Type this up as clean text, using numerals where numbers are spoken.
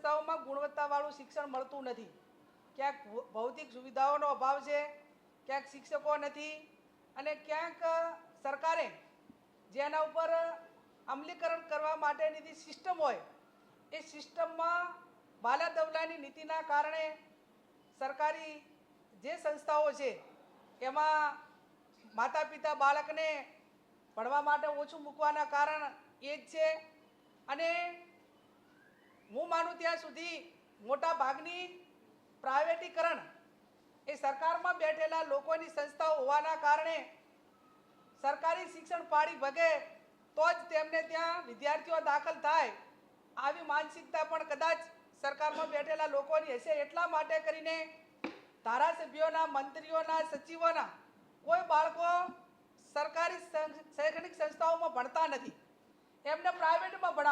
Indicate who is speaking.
Speaker 1: સંસ્થાઓમાં ગુણવત્તાવાળું શિક્ષણ મળતું નથી. ક્યાંક ભૌતિક સુવિધાઓનો અભાવ છે, ક્યાંક શિક્ષકો નથી અને ક્યાંક સરકારે જેના ઉપર અમલીકરણ કરવા માટેની જે સિસ્ટમ હોય એ સિસ્ટમમાં બાલાદવલાની નીતિના કારણે સરકારી જે સંસ્થાઓ છે એમાં માતા પિતા બાળકને ભણવા માટે ઓછું મૂકવાના કારણ એ જ છે. અને હું માનું ત્યાં સુધી મોટા ભાગની પ્રાઇવેટીકરણ એ સરકારમાં બેઠેલા લોકોની સંસ્થાઓ હોવાના કારણે સરકારી શિક્ષણ પાડી ભગે તો જ તેમને ત્યાં વિદ્યાર્થીઓ દાખલ થાય આવી માનસિકતા પણ કદાચ સરકારમાં બેઠેલા લોકોની હશે. એટલા માટે કરીને ધારાસભ્યોના, મંત્રીઓના, સચિવોના કોઈ બાળકો સરકારી શૈક્ષણિક સંસ્થાઓમાં ભણતા નથી, એમને પ્રાઇવેટમાં ભણાવે.